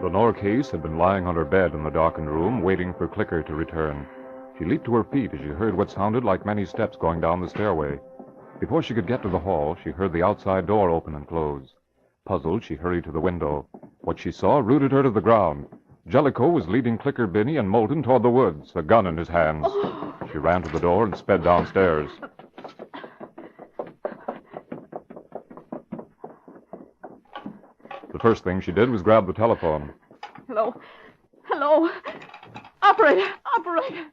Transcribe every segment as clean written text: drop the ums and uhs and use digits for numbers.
Lenore Case had been lying on her bed in the darkened room, waiting for Clicker to return. She leaped to her feet as she heard what sounded like many steps going down the stairway. Before she could get to the hall, she heard the outside door open and close. Puzzled, she hurried to the window. What she saw rooted her to the ground. Jellicoe was leading Clicker, Binney, and Moulton toward the woods, a gun in his hands. She ran to the door and sped downstairs. The first thing she did was grab the telephone. Hello? Operator!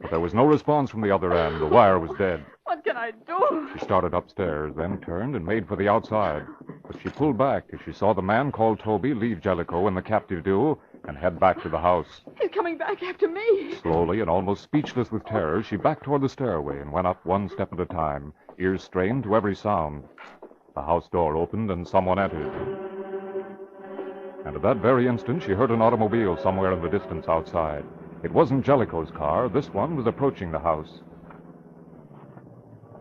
But there was no response from the other end. The wire was dead. What can I do? She started upstairs, then turned and made for the outside. But she pulled back as she saw the man called Toby leave Jellicoe and the captive duo and head back to the house. He's coming back after me. Slowly and almost speechless with terror, she backed toward the stairway and went up one step at a time, ears strained to every sound. The house door opened and someone entered. And at that very instant, she heard an automobile somewhere in the distance outside. It wasn't Jellicoe's car. This one was approaching the house.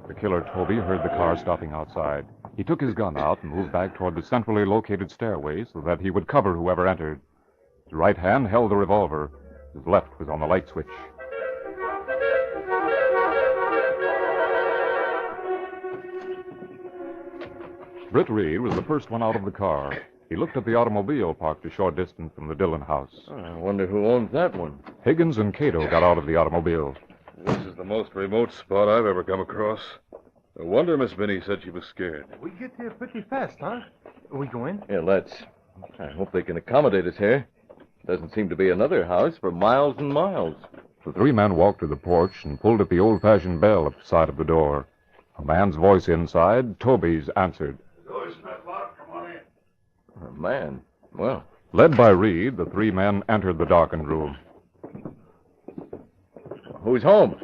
The killer, Toby, heard the car stopping outside. He took his gun out and moved back toward the centrally located stairway so that he would cover whoever entered. His right hand held the revolver. His left was on the light switch. Britt Reed was the first one out of the car. He looked at the automobile parked a short distance from the Dillon house. I wonder who owns that one. Higgins and Cato got out of the automobile. This is the most remote spot I've ever come across. No wonder Miss Binney said she was scared. We get here pretty fast, huh? We go in? Yeah, let's. I hope they can accommodate us here. Doesn't seem to be another house for miles and miles. The three men walked to the porch and pulled at the old-fashioned bell at the side of the door. A man's voice inside, Toby's, answered. Man, well. Led by Reed, the three men entered the darkened room. Who's home?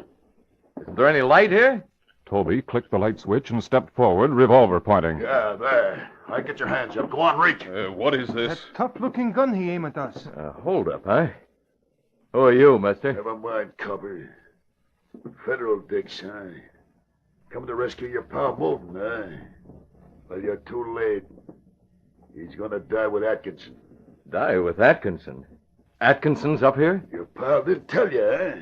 Isn't there any light here? Toby clicked the light switch and stepped forward, revolver pointing. Yeah, there. All right, get your hands up. Go on, reach. What is this? That tough-looking gun he aimed at us. Hold up, huh? Who are you, mister? Never mind, copper. Federal dicks, huh? Coming to rescue your pal Moulton, huh? Well, you're too late. He's gonna die with Atkinson. Die with Atkinson? Atkinson's up here? Your pal didn't tell you, huh?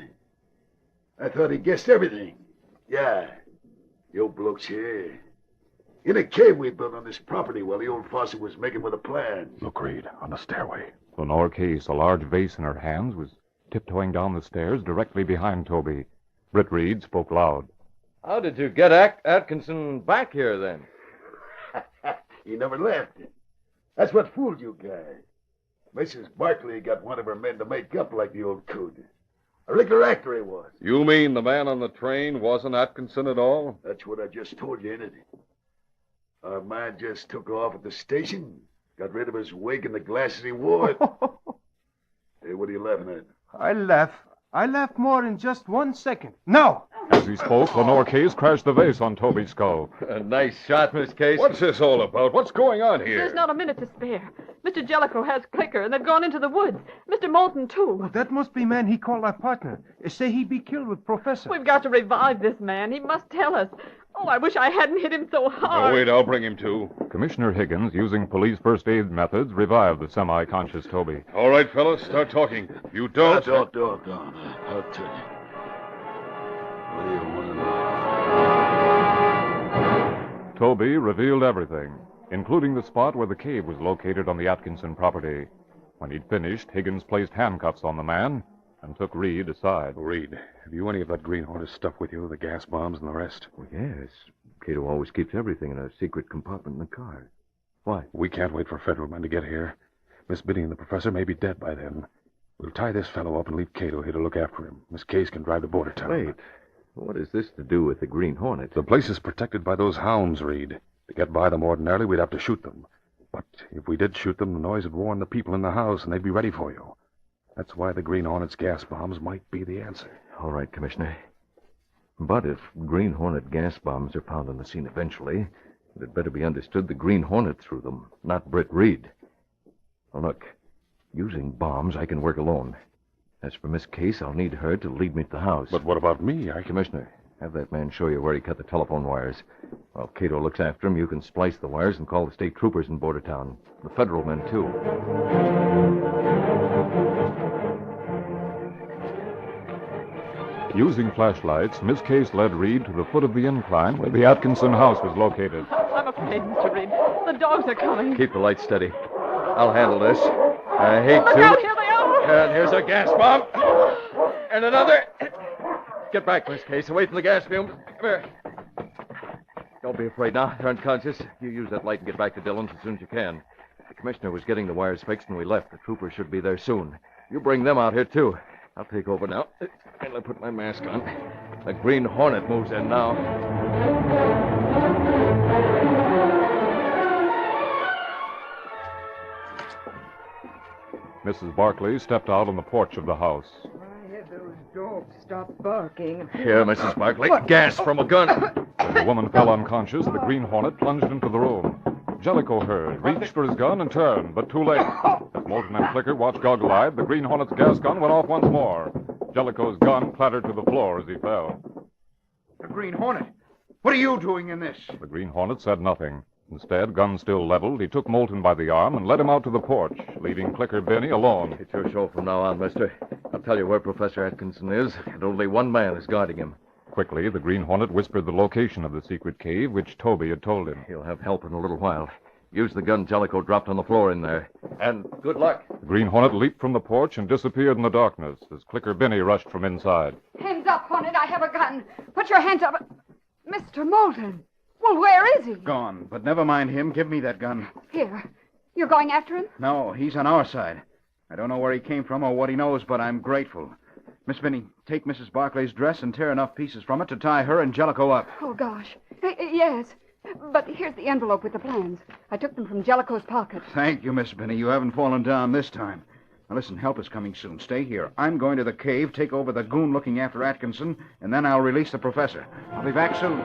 I thought he guessed everything. Yeah. You blokes here. In a cave we built on this property while the old fossil was making with a plan. Look, Reed, on the stairway. Lenore Case, a large vase in her hands, was tiptoeing down the stairs directly behind Toby. Britt Reed spoke loud. How did you get Atkinson back here, then? He never left. That's what fooled you guys. Mrs. Barkley got one of her men to make up like the old coot. A regular actor he was. You mean the man on the train wasn't Atkinson at all? That's what I just told you, ain't it? Our man just took off at the station, got rid of his wig and the glasses he wore. Hey, what are you laughing at? I laugh more in just 1 second. Now! As he spoke, Lenore Case crashed the vase on Toby's skull. A nice shot, Miss Case. What's this all about? What's going on here? There's not a minute to spare. Mr. Jellicoe has Clicker, and they've gone into the woods. Mr. Moulton, too. That must be man he called our partner. Say he be killed with Professor. We've got to revive this man. He must tell us. Oh, I wish I hadn't hit him so hard. Oh, wait, I'll bring him to. Commissioner Higgins, using police first aid methods, revived the semi-conscious Toby. All right, fellas, start talking. If you don't... Don't. I'll tell you. What do you want to know? Toby revealed everything, including the spot where the cave was located on the Atkinson property. When he'd finished, Higgins placed handcuffs on the man and took Reed aside. Reed, have you any of that Green Hornet stuff with you, the gas bombs and the rest? Well, yes. Cato always keeps everything in a secret compartment in the car. Why? We can't wait for federal men to get here. Miss Binney and the professor may be dead by then. We'll tie this fellow up and leave Cato here to look after him. Miss Case can drive to border town. Wait. What has this to do with the Green Hornet? The place is protected by those hounds, Reed. To get by them ordinarily, we'd have to shoot them. But if we did shoot them, the noise would warn the people in the house, and they'd be ready for you. That's why the Green Hornet's gas bombs might be the answer. All right, Commissioner. But if Green Hornet gas bombs are found on the scene eventually, it had better be understood the Green Hornet threw them, not Britt Reed. Well, look, using bombs, I can work alone. As for Miss Case, I'll need her to lead me to the house. But what about me? Commissioner, Have that man show you where he cut the telephone wires. While Cato looks after him, you can splice the wires and call the state troopers in Border Town. The federal men, too. Using flashlights, Miss Case led Reed to the foot of the incline where the Atkinson house was located. I'm afraid, Mr. Reed. The dogs are coming. Keep the light steady. I'll handle this. I hate Look to. out, here they are! And here's a gas bomb. And another. Get back, Miss Case, away from the gas fumes. Come here. Don't be afraid now. They're unconscious. You use that light and get back to Dillon's as soon as you can. The commissioner was getting the wires fixed when we left. The troopers should be there soon. You bring them out here, too. I'll take over now. And I'll put my mask on. The Green Hornet moves in now. Mrs. Barkley stepped out on the porch of the house. Why have those dogs stopped barking? Here, Mrs. Barkley. Gas from a gun. When the woman fell unconscious, the Green Hornet plunged into the room. Jellicoe heard, reached for his gun, and turned, but too late. As Moulton and Clicker watched goggle-eyed, the Green Hornet's gas gun went off once more. Jellicoe's gun clattered to the floor as he fell. The Green Hornet. What are you doing in this? The Green Hornet said nothing. Instead, gun still leveled, he took Moulton by the arm and led him out to the porch, leaving Clicker Benny alone. It's your show from now on, mister. I'll tell you where Professor Atkinson is, and only one man is guarding him. Quickly, the Green Hornet whispered the location of the secret cave, which Toby had told him. He'll have help in a little while. Use the gun Jellicoe dropped on the floor in there. And good luck. The Green Hornet leaped from the porch and disappeared in the darkness as Clicker Benny rushed from inside. Hands up, Hornet. I have a gun. Put your hands up. Mr. Moulton. Well, where is he? Gone. But never mind him. Give me that gun. Here. You're going after him? No, he's on our side. I don't know where he came from or what he knows, but I'm grateful. Miss Benny, take Mrs. Barclay's dress and tear enough pieces from it to tie her and Jellicoe up. Oh, gosh. Yes. But here's the envelope with the plans. I took them from Jellicoe's pocket. Thank you, Miss Benny. You haven't fallen down this time. Now, listen, help is coming soon. Stay here. I'm going to the cave, take over the goon looking after Atkinson, and then I'll release the professor. I'll be back soon.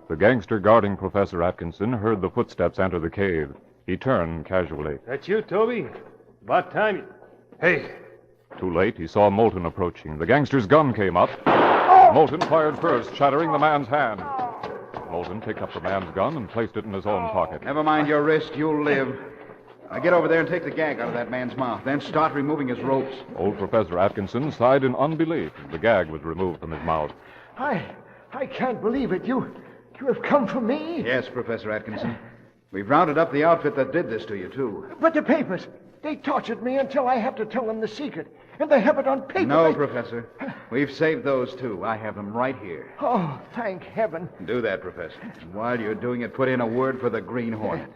The gangster guarding Professor Atkinson heard the footsteps enter the cave. He turned casually. That you, Toby? About time. Hey. Too late, he saw Moulton approaching. The gangster's gun came up. Moulton fired first, shattering the man's hand. Moulton picked up the man's gun and placed it in his own pocket. Never mind your wrist. You'll live. Now get over there and take the gag out of that man's mouth. Then start removing his ropes. Old Professor Atkinson sighed in unbelief as the gag was removed from his mouth. I can't believe it. You have come for me? Yes, Professor Atkinson. We've rounded up the outfit that did this to you, too. But the papers, they tortured me until I have to tell them the secret. And they have it on paper. No, Professor. We've saved those, too. I have them right here. Oh, thank heaven. Do that, Professor. And while you're doing it, put in a word for the Green Hornet.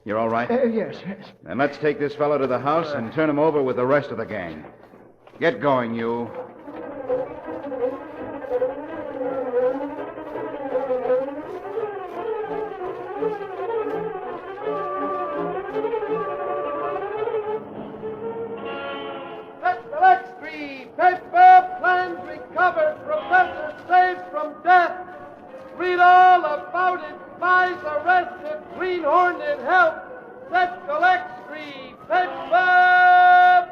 You're all right? Yes. Then let's take this fellow to the house and turn him over with the rest of the gang. Get going, you. Paper plans recovered, professor saved from death. Read all about it. Spies arrested. Green Hornet help. Set collect Street. Paper.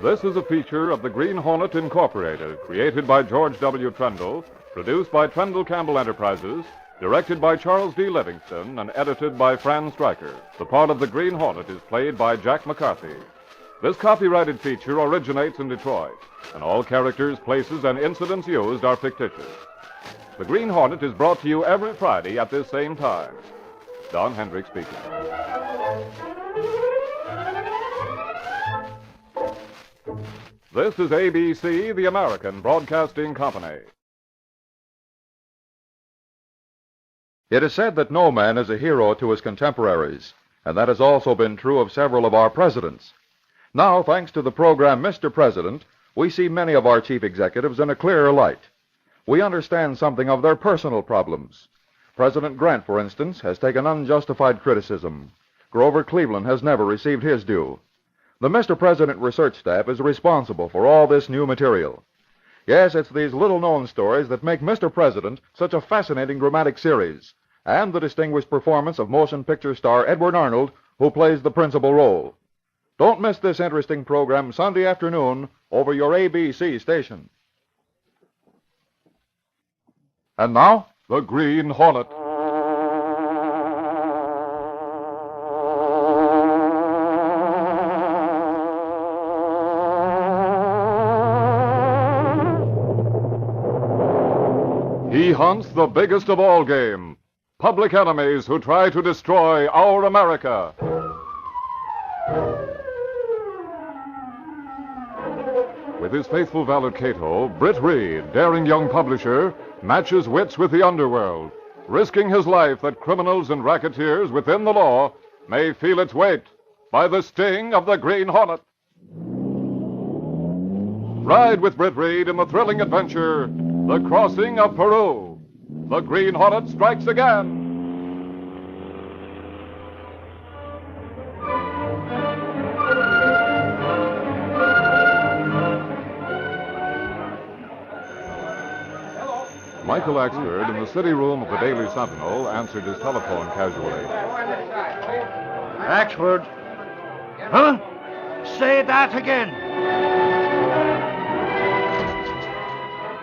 This is a feature of the Green Hornet Incorporated, created by George W. Trendle, produced by Trendle Campbell Enterprises, directed by Charles D. Livingston, and edited by Fran Stryker. The part of the Green Hornet is played by Jack McCarthy. This copyrighted feature originates in Detroit, and all characters, places, and incidents used are fictitious. The Green Hornet is brought to you every Friday at this same time. Don Hendrick speaking. This is ABC, the American Broadcasting Company. It is said that no man is a hero to his contemporaries, and that has also been true of several of our presidents. Now, thanks to the program Mr. President, we see many of our chief executives in a clearer light. We understand something of their personal problems. President Grant, for instance, has taken unjustified criticism. Grover Cleveland has never received his due. The Mr. President research staff is responsible for all this new material. Yes, it's these little-known stories that make Mr. President such a fascinating dramatic series, and the distinguished performance of motion picture star Edward Arnold, who plays the principal role. Don't miss this interesting program Sunday afternoon over your ABC station. And now, The Green Hornet. He hunts the biggest of all game, public enemies who try to destroy our America. With his faithful valet Cato, Britt Reed, daring young publisher, matches wits with the underworld, risking his life that criminals and racketeers within the law may feel its weight by the sting of the Green Hornet. Ride with Britt Reed in the thrilling adventure, The Crossing of Peru. The Green Hornet strikes again. Michael Axford, in the city room of the Daily Sentinel, answered his telephone casually. Axford. Huh? Say that again.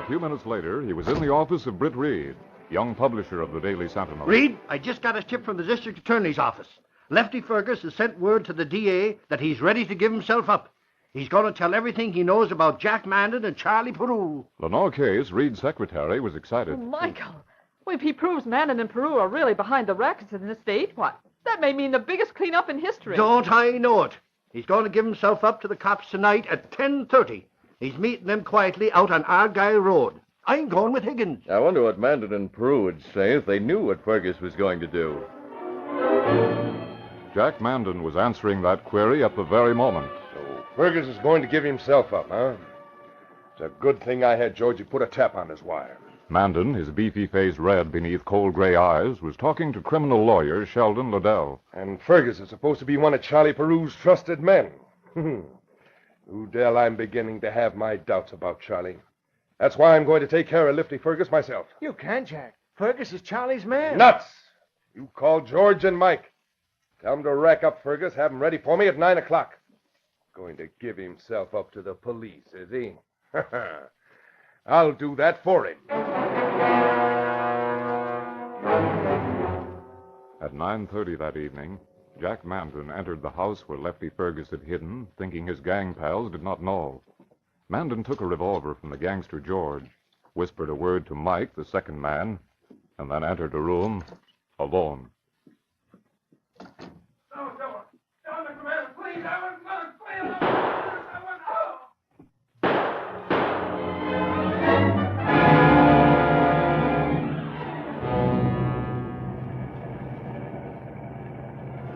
A few minutes later, he was in the office of Britt Reed, young publisher of the Daily Sentinel. Reed, I just got a tip from the district attorney's office. Lefty Fergus has sent word to the DA that he's ready to give himself up. He's going to tell everything he knows about Jack Mandan and Charlie Peru. Lenore Case, Reed's secretary, was excited. Oh, Michael, well, if he proves Mandan and Peru are really behind the rackets in the state, what? That may mean the biggest cleanup in history. Don't I know it? He's going to give himself up to the cops tonight at 10:30. He's meeting them quietly out on Argyle Road. I'm going with Higgins. I wonder what Mandan and Peru would say if they knew what Fergus was going to do. Jack Mandan was answering that query at the very moment. Fergus is going to give himself up, huh? It's a good thing I had Georgie put a tap on his wire. Mandan, his beefy face red beneath cold gray eyes, was talking to criminal lawyer Sheldon Liddell. And Fergus is supposed to be one of Charlie Peru's trusted men. Udell, I'm beginning to have my doubts about Charlie. That's why I'm going to take care of Lefty Fergus myself. You can't, Jack. Fergus is Charlie's man. Nuts! You call George and Mike. Tell them to rack up Fergus, have him ready for me at 9 o'clock. Going to give himself up to the police, is he? I'll do that for him. At 9:30 that evening, Jack Mandan entered the house where Lefty Fergus had hidden, thinking his gang pals did not know. Mandan took a revolver from the gangster George, whispered a word to Mike, the second man, and then entered a room alone.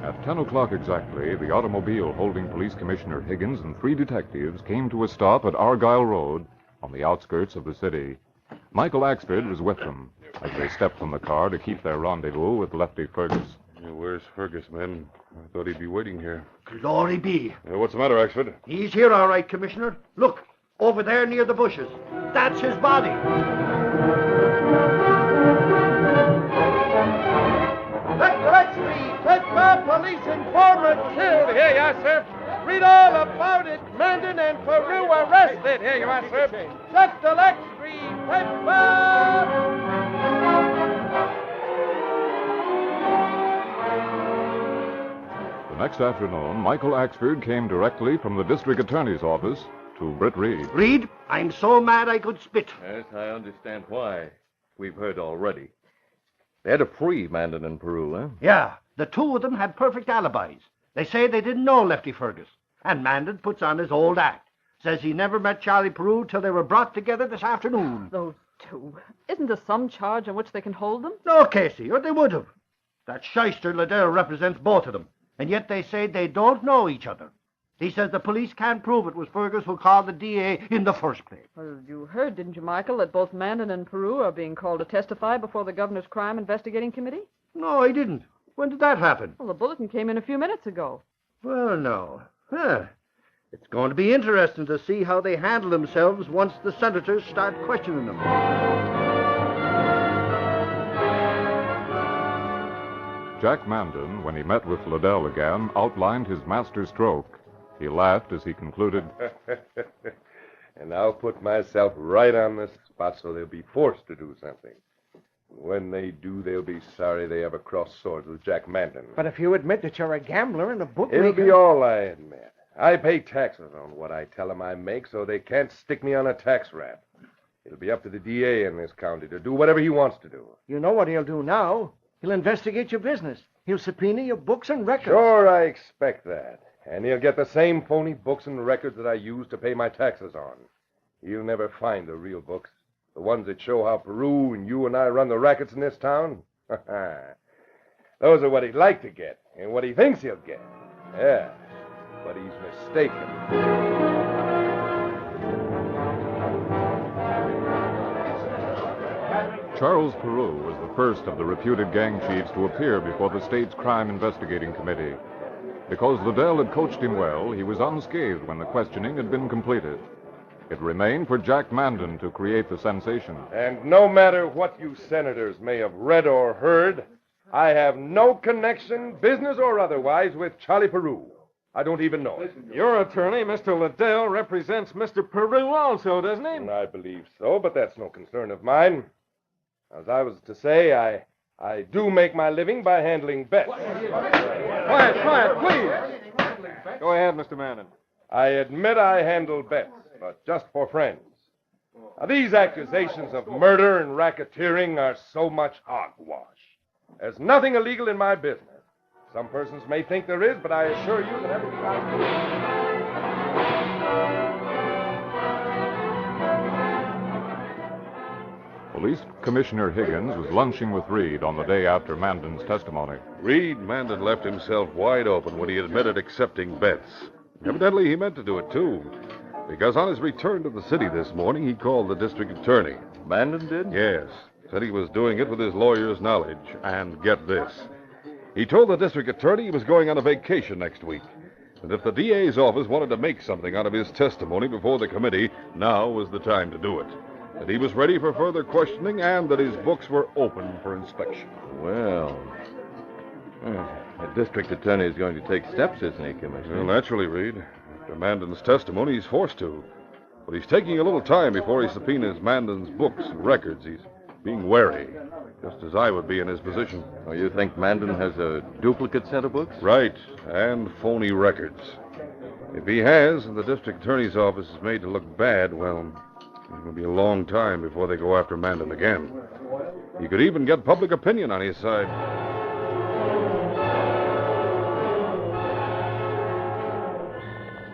At 10 o'clock exactly, the automobile holding Police Commissioner Higgins and 3 detectives came to a stop at Argyle Road on the outskirts of the city. Michael Axford was with them as they stepped from the car to keep their rendezvous with Lefty Fergus. Where's Fergus, men? I thought he'd be waiting here. Glory be. What's the matter, Axford? He's here all right, Commissioner. Look, over there near the bushes. That's his body. Let's read. Let's go, police informant killed. Here you are, sir. Read all about it. Mandan and Peru arrested. Here you are, sir. Just the Lex Street. The next afternoon, Michael Axford came directly from the district attorney's office to Britt Reed. Reed, I'm so mad I could spit. Yes, I understand why. We've heard already. They had a free Mandan and Peru, eh? Yeah, the two of them had perfect alibis. They say they didn't know Lefty Fergus. And Mandan puts on his old act. Says he never met Charlie Peru till they were brought together this afternoon. Those two. Isn't there some charge on which they can hold them? No, Casey, or they would have. That shyster Liddell represents both of them. And yet they say they don't know each other. He says the police can't prove it was Fergus who called the DA in the first place. Well, you heard, didn't you, Michael, that both Mandan and Peru are being called to testify before the governor's crime investigating committee? No, I didn't. When did that happen? Well, the bulletin came in a few minutes ago. Well, no. Huh. It's going to be interesting to see how they handle themselves once the senators start questioning them. Jack Mandan, when he met with Liddell again, outlined his master stroke. He laughed as he concluded, And I'll put myself right on the spot so they'll be forced to do something. When they do, they'll be sorry they ever crossed swords with Jack Mandan. But if you admit that you're a gambler and a bookmaker... It'll be all I admit. I pay taxes on what I tell them I make, so they can't stick me on a tax rap. It'll be up to the DA in this county to do whatever he wants to do. You know what he'll do now. He'll investigate your business. He'll subpoena your books and records. Sure, I expect that. And he'll get the same phony books and records that I use to pay my taxes on. He'll never find the real books. The ones that show how Peru and you and I run the rackets in this town. Those are what he'd like to get, and what he thinks he'll get. Yeah, but he's mistaken. Charles Peru was the first of the reputed gang chiefs to appear before the state's crime investigating committee. Because Liddell had coached him well, he was unscathed when the questioning had been completed. It remained for Jack Mandan to create the sensation. And no matter what you senators may have read or heard, I have no connection, business or otherwise, with Charlie Peru. I don't even know him. Your attorney, Mr. Liddell, represents Mr. Peru also, doesn't he? I believe so, but that's no concern of mine. As I was to say, I do make my living by handling bets. Quiet, please. Go ahead, Mr. Mandan. I admit I handle bets, but just for friends. Now, these accusations of murder and racketeering are so much hogwash. There's nothing illegal in my business. Some persons may think there is, but I assure you that everything I do... Police Commissioner Higgins was lunching with Reed on the day after Mandan's testimony. Reed Mandan left himself wide open when he admitted accepting bets. Evidently, he meant to do it, too. Because on his return to the city this morning, he called the district attorney. Mandan did? Yes. Said he was doing it with his lawyer's knowledge. And get this. He told the district attorney he was going on a vacation next week. And if the DA's office wanted to make something out of his testimony before the committee, now was the time to do it. That he was ready for further questioning and that his books were open for inspection. Well, the district attorney is going to take steps, isn't he, Commissioner? Well, naturally, Reed. After Mandan's testimony, he's forced to. But he's taking a little time before he subpoenas Mandan's books and records. He's being wary, just as I would be in his position. Oh, you think Mandan has a duplicate set of books? Right, and phony records. If he has, and the district attorney's office is made to look bad, well, it will be a long time before they go after Mandan again. He could even get public opinion on his side.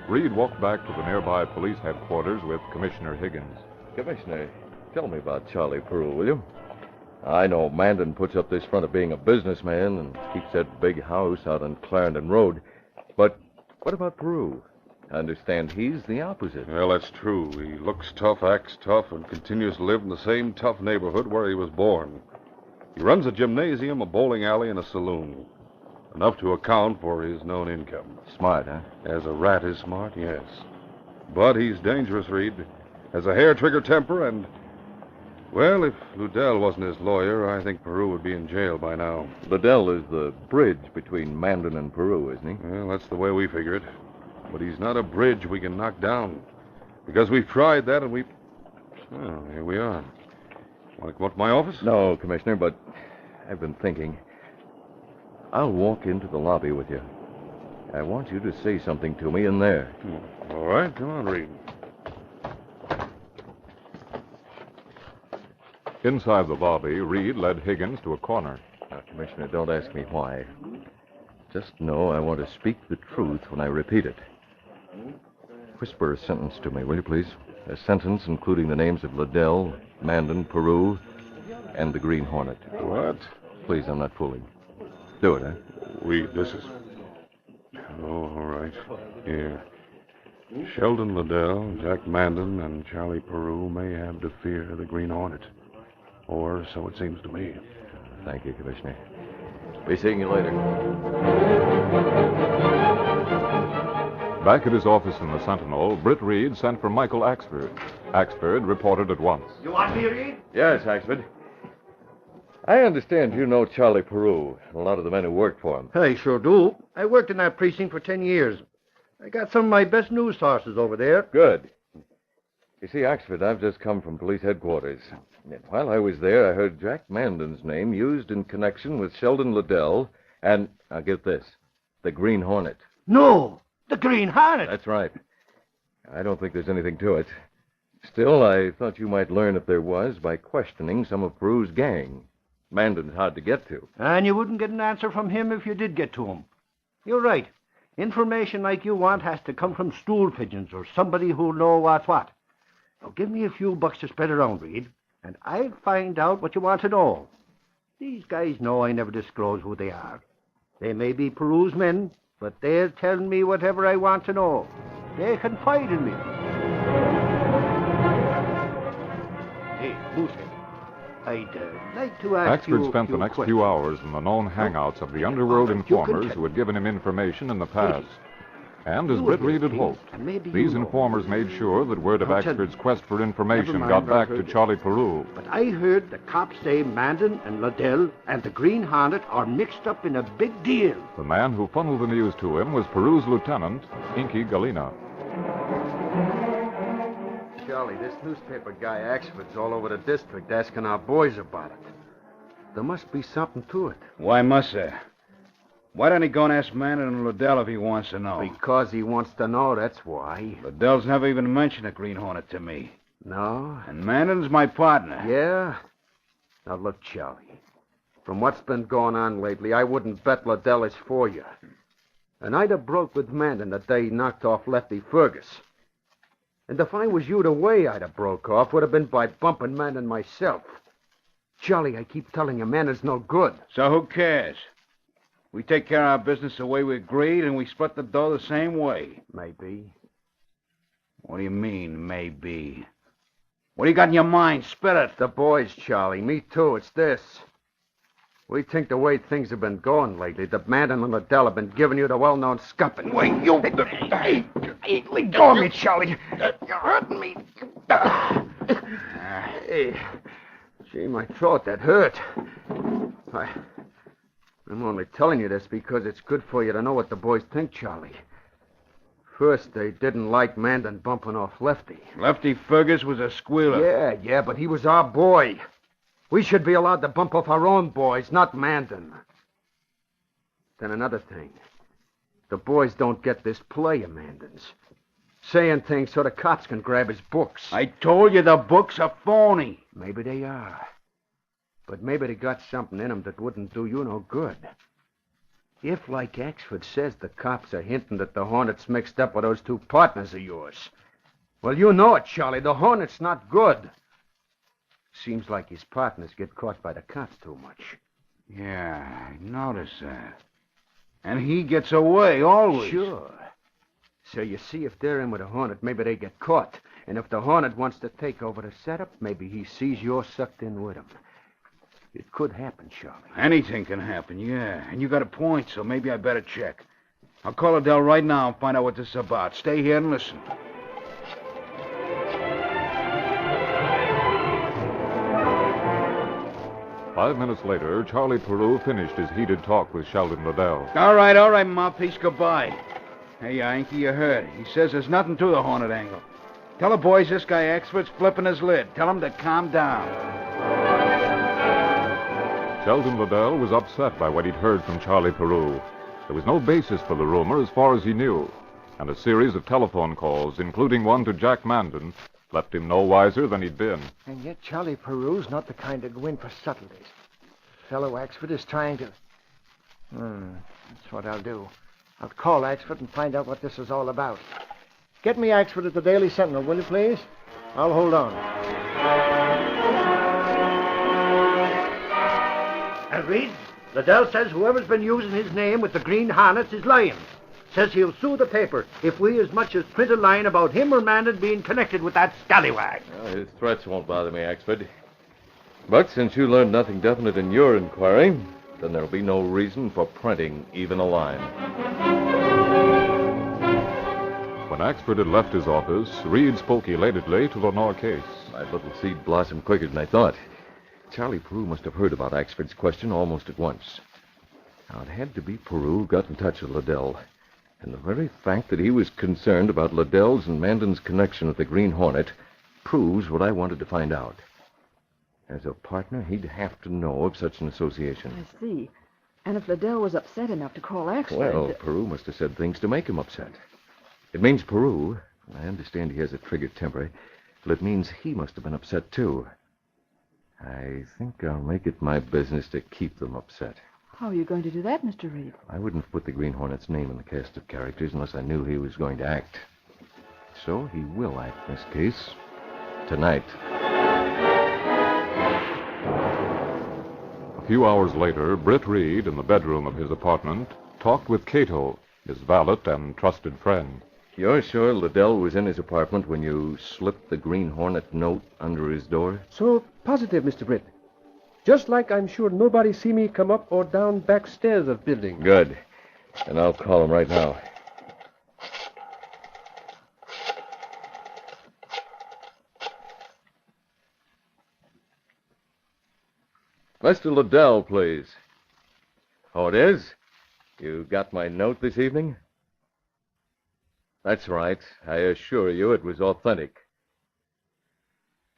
Reed walked back to the nearby police headquarters with Commissioner Higgins. Commissioner, tell me about Charlie Peru, will you? I know Mandan puts up this front of being a businessman and keeps that big house out on Clarendon Road. But what about Peru? I understand he's the opposite. Well, that's true. He looks tough, acts tough, and continues to live in the same tough neighborhood where he was born. He runs a gymnasium, a bowling alley, and a saloon. Enough to account for his known income. Smart, huh? As a rat is smart, yes. But he's dangerous, Reed. Has a hair-trigger temper, and... Well, if Liddell wasn't his lawyer, I think Peru would be in jail by now. Liddell is the bridge between Mandan and Peru, isn't he? Well, that's the way we figure it. But he's not a bridge we can knock down. Because we've tried that and we've... Oh, here we are. Want to come up to my office? No, Commissioner, but I've been thinking. I'll walk into the lobby with you. I want you to say something to me in there. All right, come on, Reed. Inside the lobby, Reed led Higgins to a corner. Now, Commissioner, don't ask me why. Just know I want to speak the truth when I repeat it. Whisper a sentence to me, will you, please? A sentence including the names of Liddell, Mandan, Peru, and the Green Hornet. What? Please, I'm not fooling. Do it, huh? Reed, this is... Oh, all right. Here. Sheldon Liddell, Jack Mandan, and Charlie Peru may have to fear the Green Hornet. Or so it seems to me. Thank you, Commissioner. Be seeing you later. Back at his office in the Sentinel, Britt Reed sent for Michael Axford. Axford reported at once. You want me, Reed? Yes, Axford. I understand you know Charlie Peru and a lot of the men who worked for him. I sure do. I worked in that precinct for 10 years. I got some of my best news sources over there. Good. You see, Axford, I've just come from police headquarters. And while I was there, I heard Jack Mandan's name used in connection with Sheldon Liddell and, now get this, the Green Hornet. No, the Green Hornet. That's right. I don't think there's anything to it. Still, I thought you might learn if there was by questioning some of Peru's gang. Mandan's hard to get to. And you wouldn't get an answer from him if you did get to him. You're right. Information like you want has to come from stool pigeons or somebody who'll know what's what. Now, give me a few bucks to spread around, Reed, and I'll find out what you want to know. These guys know I never disclose who they are. They may be Peru's men, but they'll tell me whatever I want to know. They confide in me. Hey, Moosehead, I'd like to ask Axford spent the next few hours in the known hangouts of the underworld informers who had given him information in the past. And as Britt Reed had hoped, these informers made sure that word of Axford's quest for information got back to Charlie Peru. But I heard the cops say Mandan and Liddell and the Green Hornet are mixed up in a big deal. The man who funneled the news to him was Peru's lieutenant, Inky Galena. Charlie, this newspaper guy Axford's all over the district asking our boys about it. There must be something to it. Why must there? Why don't he go and ask Mandan and Liddell if he wants to know? Because he wants to know, that's why. Liddell's never even mentioned a Green Hornet to me. No? And Mandan's my partner. Yeah? Now look, Charlie. From what's been going on lately, I wouldn't bet Liddell is for you. And I'd have broke with Mandan the day he knocked off Lefty Fergus. And if I was you, the way I'd have broke off would have been by bumping Mandan myself. Charlie, I keep telling you, Mandan's no good. So who cares? We take care of our business the way we agreed, and we split the dough the same way. Maybe. What do you mean, maybe? What do you got in your mind? Spit it. The boys, Charlie. Me too. It's this. We think the way things have been going lately, that Mandan and Liddell have been giving you the well-known scupping. Wait, you... Hey, let go of me, Charlie. You're hurting me. Hey. Gee, my throat, that hurt. I'm only telling you this because it's good for you to know what the boys think, Charlie. First, they didn't like Mandan bumping off Lefty. Lefty Fergus was a squealer. Yeah, but he was our boy. We should be allowed to bump off our own boys, not Mandan. Then another thing. The boys don't get this play of Mandan's. Saying things so the cops can grab his books. I told you the books are phony. Maybe they are. But maybe they got something in them that wouldn't do you no good. If, like Axford says, the cops are hinting that the Hornet's mixed up with those two partners of yours. Well, you know it, Charlie. The Hornet's not good. Seems like his partners get caught by the cops too much. Yeah, I noticed that. And he gets away, always. Sure. So you see, if they're in with the Hornet, maybe they get caught. And if the Hornet wants to take over the setup, maybe he sees you're sucked in with him. It could happen, Charlie. Anything can happen, yeah. And you got a point, so maybe I better check. I'll call Liddell right now and find out what this is about. Stay here and listen. Five minutes later, Charlie Peru finished his heated talk with Sheldon Liddell. All right, mouthpiece, goodbye. Hey, Yankee, you heard. He says there's nothing to the Hornet angle. Tell the boys this guy Axford's flipping his lid. Tell him to calm down. Sheldon Liddell was upset by what he'd heard from Charlie Peru. There was no basis for the rumor as far as he knew, and a series of telephone calls, including one to Jack Mandan, left him no wiser than he'd been. And yet Charlie Peru's not the kind to go in for subtleties. Fellow Axford is trying to... That's what I'll do. I'll call Axford and find out what this is all about. Get me Axford at the Daily Sentinel, will you, please? I'll hold on. And Reed, Liddell says whoever's been using his name with the Green Hornets is lying. Says he'll sue the paper if we as much as print a line about him or Mandan being connected with that scallywag. Well, his threats won't bother me, Axford. But since you learned nothing definite in your inquiry, then there'll be no reason for printing even a line. When Axford had left his office, Reed spoke elatedly to Lenore Case. My little seed blossomed quicker than I thought. Charlie Peru must have heard about Axford's question almost at once. Now, it had to be Peru who got in touch with Liddell. And the very fact that he was concerned about Liddell's and Mandan's connection with the Green Hornet proves what I wanted to find out. As a partner, he'd have to know of such an association. I see. And if Liddell was upset enough to call Axford... Well, Peru must have said things to make him upset. It means Peru, I understand he has a trigger temper, but it means he must have been upset, too. I think I'll make it my business to keep them upset. How are you going to do that, Mr. Reed? I wouldn't put the Green Hornet's name in the cast of characters unless I knew he was going to act. So he will act in this case. Tonight. A few hours later, Britt Reed, in the bedroom of his apartment, talked with Cato, his valet and trusted friend. You're sure Liddell was in his apartment when you slipped the Green Hornet note under his door? So positive, Mr. Britt. Just like I'm sure nobody see me come up or down back stairs of building. Good. And I'll call him right now. Mr. Liddell, please. Oh, it is? You got my note this evening? That's right. I assure you it was authentic.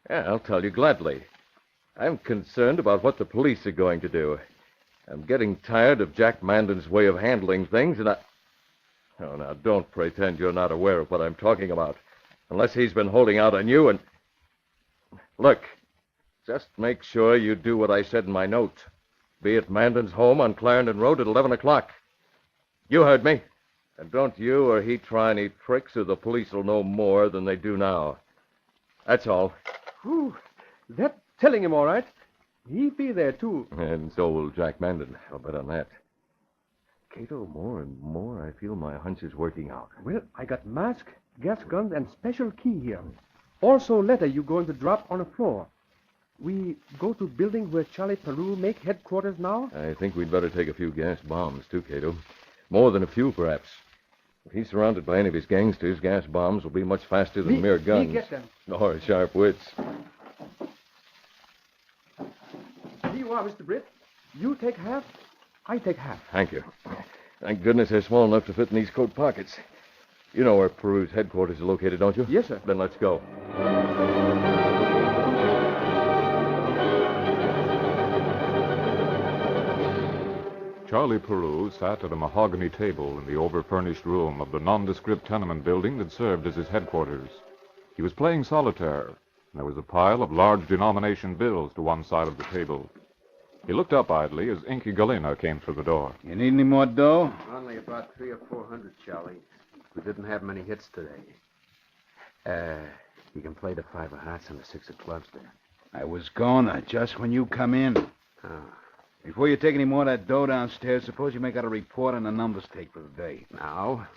Yeah, I'll tell you gladly. I'm concerned about what the police are going to do. I'm getting tired of Jack Mandan's way of handling things, and Oh, now, don't pretend you're not aware of what I'm talking about. Unless he's been holding out on you and... Look, just make sure you do what I said in my note. Be at Mandan's home on Clarendon Road at 11 o'clock. You heard me. And don't you or he try any tricks, or the police will know more than they do now. That's all. Whew. That's telling him all right. He'll be there, too. And so will Jack Mandan. I'll bet on that. Cato, more and more I feel my hunch is working out. Well, I got mask, gas guns, and special key here. Also letter you going to drop on the floor. We go to building where Charlie Peru make headquarters now? I think we'd better take a few gas bombs, too, Cato. More than a few, perhaps. If he's surrounded by any of his gangsters, gas bombs will be much faster than mere guns. Me get them. Or sharp wits. Here you are, Mr. Britt. You take half, I take half. Thank you. Thank goodness they're small enough to fit in these coat pockets. You know where Peru's headquarters are located, don't you? Yes, sir. Then let's go. Charlie Peru sat at a mahogany table in the over-furnished room of the nondescript tenement building that served as his headquarters. He was playing solitaire, and there was a pile of large denomination bills to one side of the table. He looked up idly as Inky Galena came through the door. You need any more dough? Only about 300 or 400, Charlie. We didn't have many hits today. You can play the 5 of hearts and the 6 of clubs there. I was gonna, just when you come in. Oh. Before you take any more of that dough downstairs, suppose you make out a report on the numbers take for the day. Now?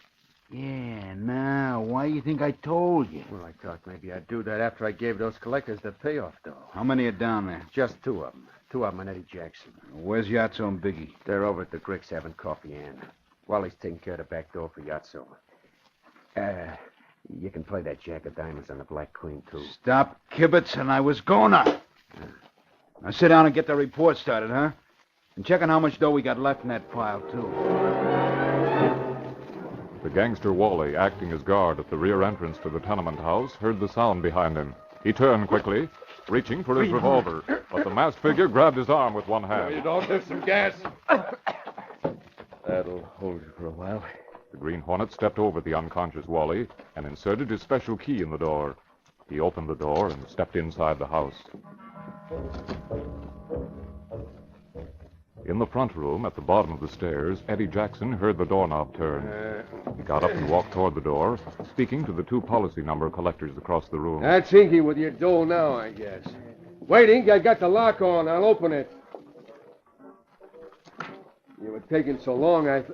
Yeah, now. Why do you think I told you? Well, I thought maybe I'd do that after I gave those collectors the payoff, though. How many are down there? Just 2 of them. 2 of them and Eddie Jackson. Where's Yatso and Biggie? They're over at the Gricks having coffee, Ann. Wally's taking care of the back door for Yatso. You can play that Jack of Diamonds on the Black Queen, too. Stop kibitzing. I was gonna. Now sit down and get the report started, huh? And check on how much dough we got left in that pile, too. The gangster Wally, acting as guard at the rear entrance to the tenement house, heard the sound behind him. He turned quickly, reaching for his revolver, but the masked figure grabbed his arm with one hand. You don't have some gas. That'll hold you for a while. The Green Hornet stepped over the unconscious Wally and inserted his special key in the door. He opened the door and stepped inside the house. In the front room, at the bottom of the stairs, Eddie Jackson heard the doorknob turn. He got up and walked toward the door, speaking to the 2 policy number collectors across the room. That's Inky with your dough now, I guess. Wait, Ink, I got the lock on. I'll open it. You were taking so long,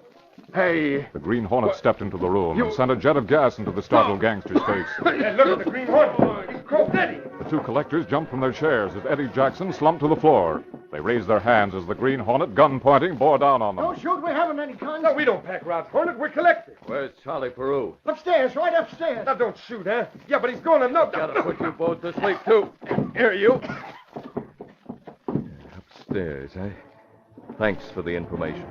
Hey! The Green Hornet stepped into the room and sent a jet of gas into the startled gangster's face. Hey, look at the Green Hornet. He's croaked Eddie. The 2 collectors jumped from their chairs as Eddie Jackson slumped to the floor. They raised their hands as the Green Hornet, gun pointing, bore down on them. Don't shoot. We haven't any guns. No, we don't pack rounds, Hornet. We're collected. Where's Charlie Peru? Upstairs, right upstairs. Now, don't shoot, huh? Yeah, but he's going to... No, Gotta put you both to sleep, too. Here, you. Upstairs, eh? Thanks for the information.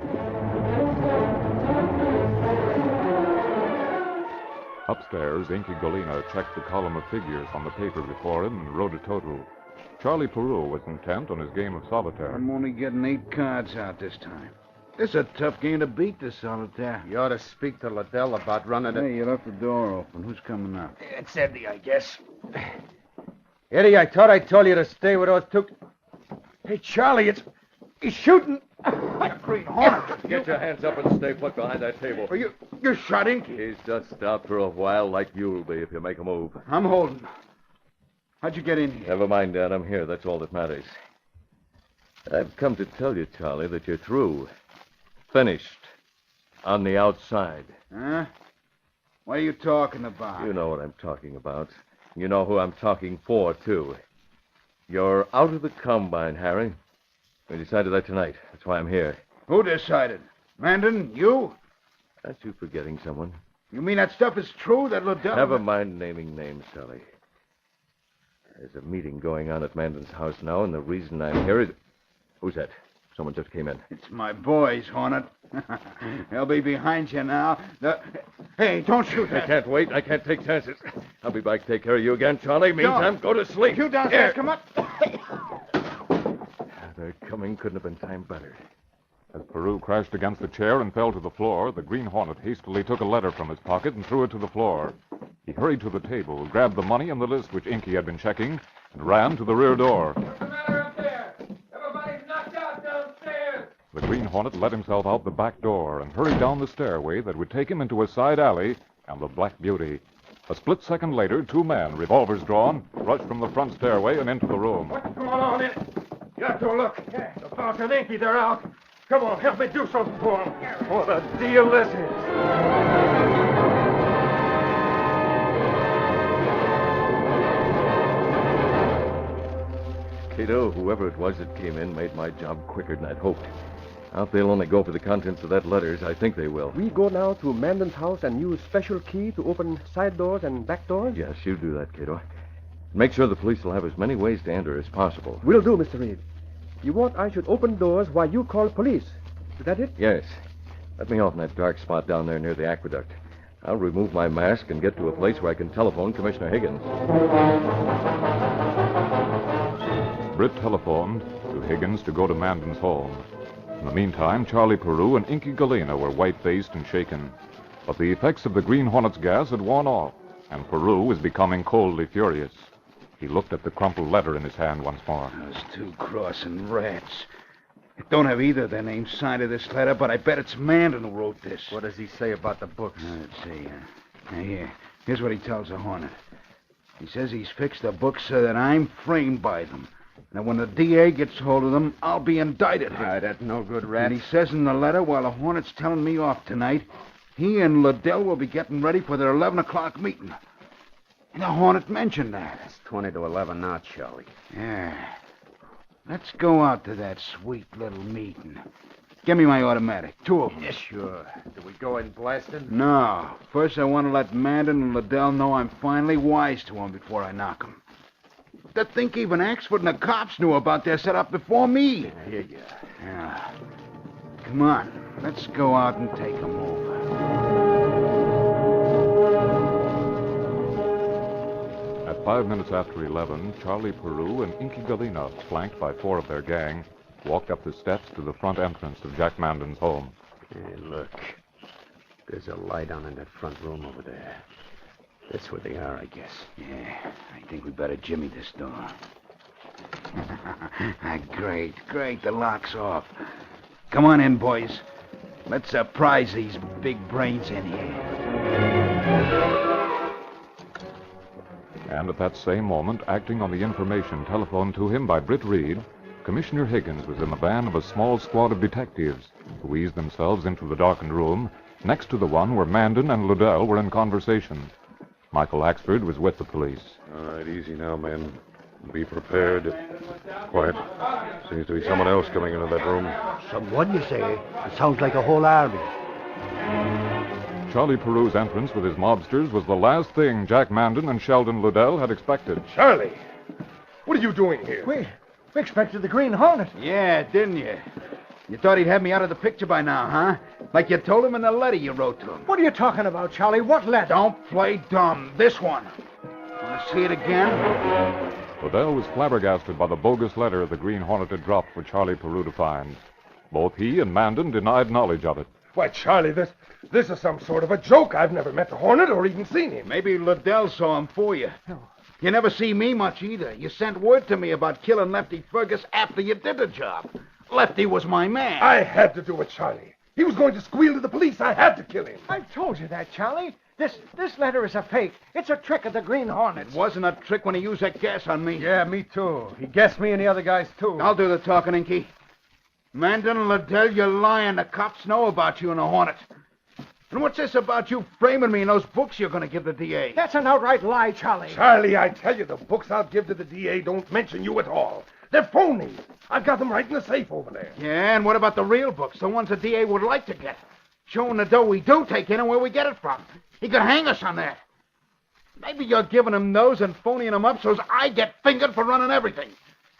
Upstairs, Inky Galena checked the column of figures on the paper before him and wrote a total. Charlie Peru was intent on his game of solitaire. I'm only getting 8 cards out this time. This is a tough game to beat, this solitaire. You ought to speak to Liddell about running it. Hey, you left the door open. Who's coming up? It's Eddie, I guess. Eddie, I thought I told you to stay with those two. Hey, Charlie, he's shooting. Green Hornet. Get your hands up and stay put behind that table. You're shot, Inky. He's just out for a while like you'll be if you make a move. I'm holding. How'd you get in here? Never mind, Dad. I'm here. That's all that matters. I've come to tell you, Charlie, that you're through. Finished. On the outside. Huh? What are you talking about? You know what I'm talking about. You know who I'm talking for, too. You're out of the combine, Harry. We decided that tonight. That's why I'm here. Who decided? Mandan? You? Aren't you forgetting someone? You mean that stuff is true, that Liddell... Never mind naming names, Charlie. There's a meeting going on at Mandan's house now, and the reason I'm here is... Who's that? Someone just came in. It's my boys, Hornet. They'll be behind you now. Hey, don't shoot I that. can't wait. I can't take chances. I'll be back to take care of you again, Charlie. Meantime, go to sleep. You downstairs, come on. Their coming couldn't have been timed better. As Peru crashed against the chair and fell to the floor, the Green Hornet hastily took a letter from his pocket and threw it to the floor. He hurried to the table, grabbed the money and the list which Inky had been checking, and ran to the rear door. What's the matter up there? Everybody's knocked out downstairs. The Green Hornet let himself out the back door and hurried down the stairway that would take him into a side alley and the Black Beauty. A split second later, 2 men, revolvers drawn, rushed from the front stairway and into the room. What's going on in it? You have to look. The Falcon and Inky, they're out. Come on, help me do something for them. What a deal this is. Cato, whoever it was that came in, made my job quicker than I'd hoped. Now, if they'll only go for the contents of that letter, as I think they will. We go now to Mandan's house and use special key to open side doors and back doors? Yes, you do that, Cato. Make sure the police will have as many ways to enter as possible. Will do, Mr. Reed. You want I should open doors while you call police. Is that it? Yes. Let me off in that dark spot down there near the aqueduct. I'll remove my mask and get to a place where I can telephone Commissioner Higgins. Britt telephoned to Higgins to go to Mandan's home. In the meantime, Charlie Peru and Inky Galena were white-faced and shaken. But the effects of the Green Hornet's gas had worn off, and Peru was becoming coldly furious. He looked at the crumpled letter in his hand once more. Those 2 crossing rats. I don't have either of their names signed to this letter, but I bet it's Mandan who wrote this. What does he say about the books? Let's see. Here's what he tells the Hornet. He says he's fixed the books so that I'm framed by them. Now, when the DA gets hold of them, I'll be indicted. That's no good, Rat. And he says in the letter, while the Hornet's telling me off tonight, he and Liddell will be getting ready for their 11 o'clock meeting. And the Hornet mentioned that. It's 20 to 11 now, Charlie. Yeah. Let's go out to that sweet little meeting. Give me my automatic. 2 of them. Yeah, sure. Do we go in blasting? No. First, I want to let Mandan and Liddell know I'm finally wise to them before I knock them. To think even Axford and the cops knew about their setup before me. I hear you. Yeah. Come on. Let's go out and take them over. At 5 minutes after 11, Charlie Peru and Inky Galena, flanked by 4 of their gang, walked up the steps to the front entrance of Jack Mandan's home. Hey, look. There's a light on in that front room over there. That's where they are, I guess. Yeah, I think we better jimmy this door. Great. The lock's off. Come on in, boys. Let's surprise these big brains in here. And at that same moment, acting on the information telephoned to him by Britt Reed, Commissioner Higgins was in the van of a small squad of detectives who eased themselves into the darkened room next to the one where Mandan and Liddell were in conversation. Michael Axford was with the police. All right, easy now, men. Be prepared. Quiet. Seems to be someone else coming into that room. Someone, you say? It sounds like a whole army. Charlie Peru's entrance with his mobsters was the last thing Jack Mandan and Sheldon Liddell had expected. Charlie, what are you doing here? We expected the Green Hornet. Yeah, didn't you? You thought he'd have me out of the picture by now, huh? Like you told him in the letter you wrote to him. What are you talking about, Charlie? What letter? Don't play dumb. This one. Want to see it again? Liddell was flabbergasted by the bogus letter the Green Hornet had dropped for Charlie Peru to find. Both he and Mandan denied knowledge of it. Why, Charlie, this is some sort of a joke. I've never met the Hornet or even seen him. Maybe Liddell saw him for you. No. You never see me much either. You sent word to me about killing Lefty Fergus after you did the job. Lefty was my man. I had to do it, Charlie. He was going to squeal to the police. I had to kill him. I've told you that, Charlie. This letter is a fake. It's a trick of the Green Hornet. It wasn't a trick when he used that gas on me. Yeah, me too. He guessed me and the other guys, too. I'll do the talking, Inky. Mandan and Liddell, you're lying. The cops know about you and the Hornet. And what's this about you framing me in those books you're going to give the DA? That's an outright lie, Charlie. Charlie, I tell you, the books I'll give to the DA don't mention you at all. They're phony. I've got them right in the safe over there. Yeah, and what about the real books, the ones the DA would like to get? Showing the dough we do take in and where we get it from. He could hang us on that. Maybe you're giving him those and phoning them up so I get fingered for running everything.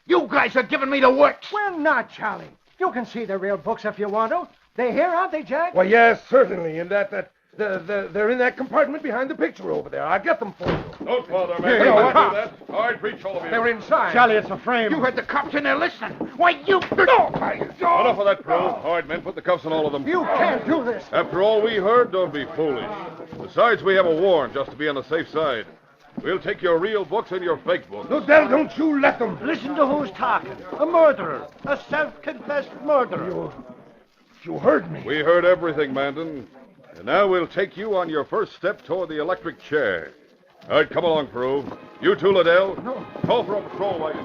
You guys are giving me the works. We're not, Charlie. You can see the real books if you want to. They're here, aren't they, Jack? Well, yes, certainly. And they're in that compartment behind the picture over there. I'll get them for you. Don't bother, man. Hey, Don't what? do that. All right, reach all of you. They're inside. Charlie, it's a frame. You had the cops in there listening. Why, you... Enough of that, Peru. All right, men, put the cuffs on all of them. You can't do this. After all we heard, don't be foolish. Besides, we have a warrant just to be on the safe side. We'll take your real books and your fake books. Liddell, don't you let them. Listen to who's talking. A murderer. A self-confessed murderer. You heard me. We heard everything, Mandan. And now we'll take you on your first step toward the electric chair. All right, come along, Peru. You too, Liddell. No. Call for a patrol wagon.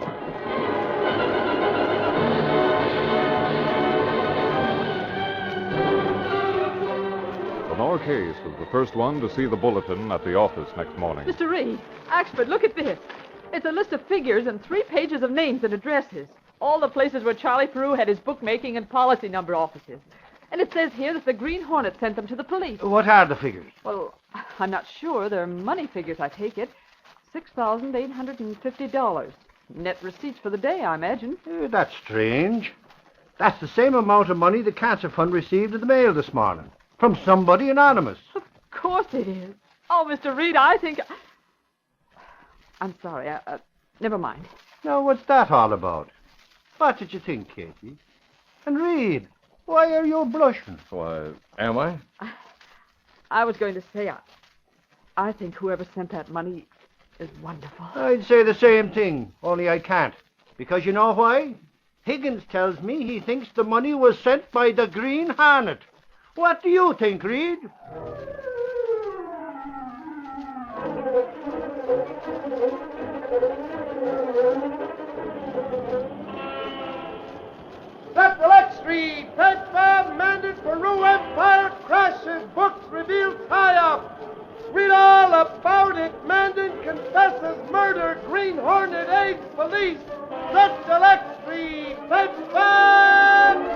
Lenore Case was the first one to see the bulletin at the office next morning. Mr. Reed, Axford, look at this. It's a list of figures and 3 pages of names and addresses. All the places where Charlie Peru had his bookmaking and policy number offices. And it says here that the Green Hornet sent them to the police. What are the figures? Well, I'm not sure. They're money figures, I take it. $6,850. Net receipts for the day, I imagine. That's strange. That's the same amount of money the Cancer Fund received in the mail this morning. From somebody anonymous. Of course it is. Oh, Mr. Reed, I think... I'm sorry. Never mind. Now, what's that all about? What did you think, Katie? And Reed, why are you blushing? Why, am I? I was going to say, I think whoever sent that money is wonderful. I'd say the same thing, only I can't. Because you know why? Higgins tells me he thinks the money was sent by the Green Hornet. What do you think, Reed? That Select Street, Fed Farm, Mandan, Peru, Empire, crashes, books reveal tie-up. Read all about it. Mandan confesses murder, Green Hornet aids police. That Select Street, Fed Farm.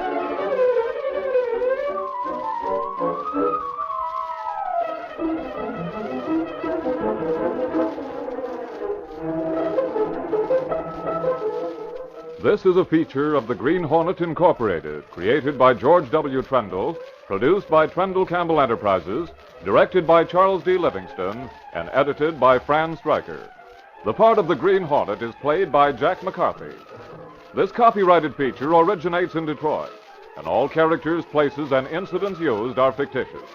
This is a feature of the Green Hornet Incorporated, created by George W. Trendle, produced by Trendle Campbell Enterprises, directed by Charles D. Livingston, and edited by Fran Stryker. The part of the Green Hornet is played by Jack McCarthy. This copyrighted feature originates in Detroit, and all characters, places, and incidents used are fictitious.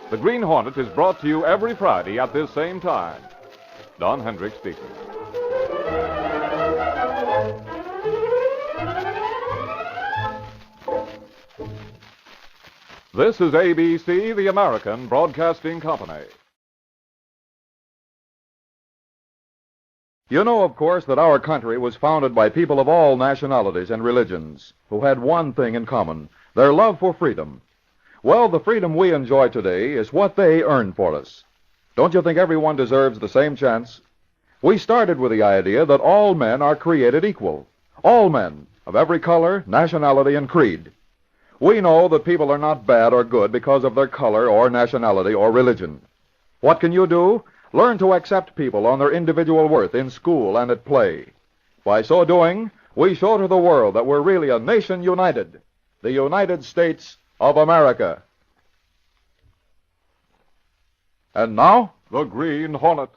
The Green Hornet is brought to you every Friday at this same time. Don Hendricks speaking. This is ABC, the American Broadcasting Company. You know, of course, that our country was founded by people of all nationalities and religions who had one thing in common, their love for freedom. Well, the freedom we enjoy today is what they earned for us. Don't you think everyone deserves the same chance? We started with the idea that all men are created equal. All men, of every color, nationality, and creed. We know that people are not bad or good because of their color or nationality or religion. What can you do? Learn to accept people on their individual worth in school and at play. By so doing, we show to the world that we're really a nation united, the United States of America. And now, the Green Hornet.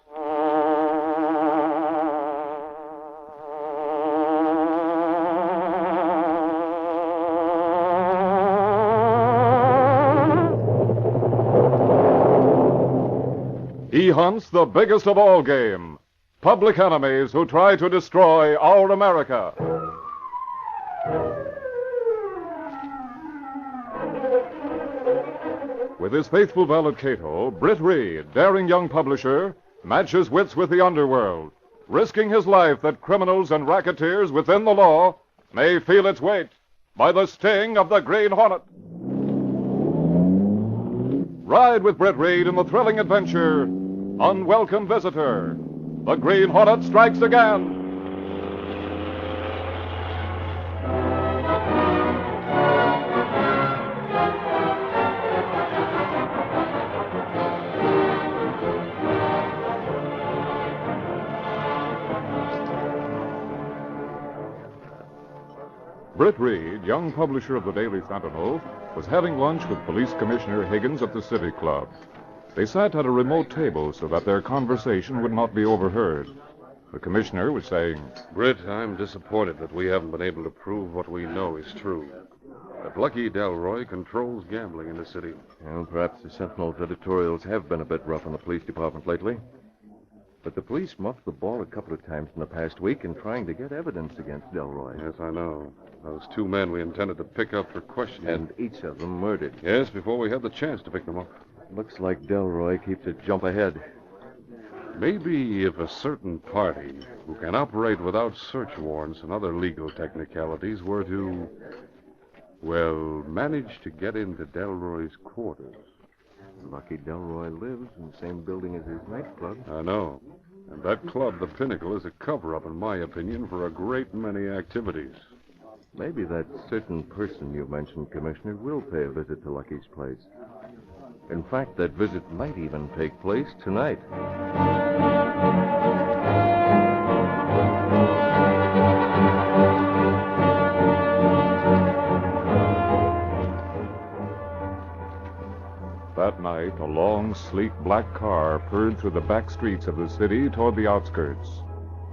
He hunts the biggest of all game, public enemies who try to destroy our America. With his faithful valet Cato, Britt Reed, daring young publisher, matches wits with the underworld, risking his life that criminals and racketeers within the law may feel its weight by the sting of the Green Hornet. Ride with Britt Reed in the thrilling adventure, Unwelcome Visitor. The Green Hornet strikes again. Britt Reed, young publisher of the Daily Sentinel, was having lunch with Police Commissioner Higgins at the City Club. They sat at a remote table so that their conversation would not be overheard. The commissioner was saying, Britt, I'm disappointed that we haven't been able to prove what we know is true. That Lucky Delroy controls gambling in the city. Well, perhaps the Sentinel's editorials have been a bit rough on the police department lately. But the police muffed the ball a couple of times in the past week in trying to get evidence against Delroy. Yes, I know. Those two men we intended to pick up for questioning. And each of them murdered. Yes, before we had the chance to pick them up. Looks like Delroy keeps a jump ahead. Maybe if a certain party who can operate without search warrants and other legal technicalities were to, well, manage to get into Delroy's quarters. Lucky Delroy lives in the same building as his nightclub. I know. And that club, the Pinnacle, is a cover-up, in my opinion, for a great many activities. Maybe that certain person you mentioned, Commissioner, will pay a visit to Lucky's place. In fact, that visit might even take place tonight. That night, a long, sleek black car purred through the back streets of the city toward the outskirts.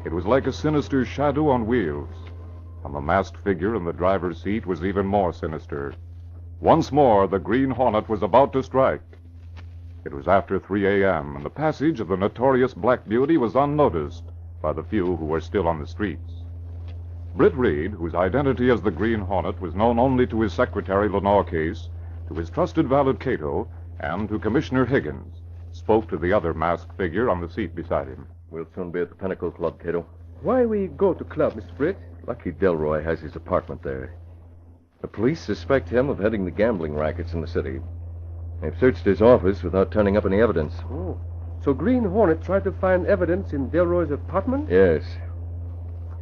It was like a sinister shadow on wheels. And the masked figure in the driver's seat was even more sinister. Once more, the Green Hornet was about to strike. It was after 3 a.m., and the passage of the notorious Black Beauty was unnoticed by the few who were still on the streets. Britt Reed, whose identity as the Green Hornet was known only to his secretary, Lenore Case, to his trusted valet, Cato, and to Commissioner Higgins, spoke to the other masked figure on the seat beside him. We'll soon be at the Pinnacle Club, Cato. Why we go to club, Mr. Britt? Lucky Delroy has his apartment there. The police suspect him of heading the gambling rackets in the city. They've searched his office without turning up any evidence. Oh. So Green Hornet tried to find evidence in Delroy's apartment? Yes.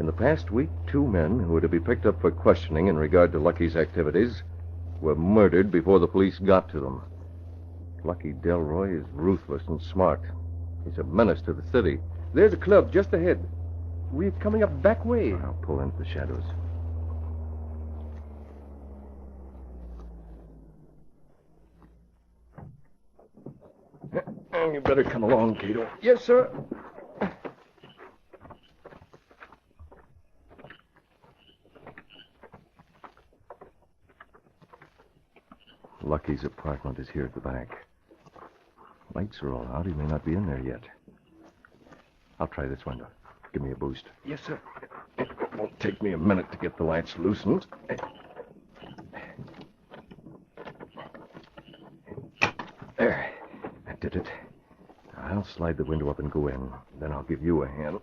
In the past week, 2 men who were to be picked up for questioning in regard to Lucky's activities were murdered before the police got to them. Lucky Delroy is ruthless and smart. He's a menace to the city. There's a club just ahead. We're coming up back way. I'll pull into the shadows. You better come along, Cato. Yes, sir. Lucky's apartment is here at the back. Lights are all out. He may not be in there yet. I'll try this window. Give me a boost. Yes, sir. It won't take me a minute to get the lights loosened. There. That did it. I'll slide the window up and go in. Then I'll give you a hand.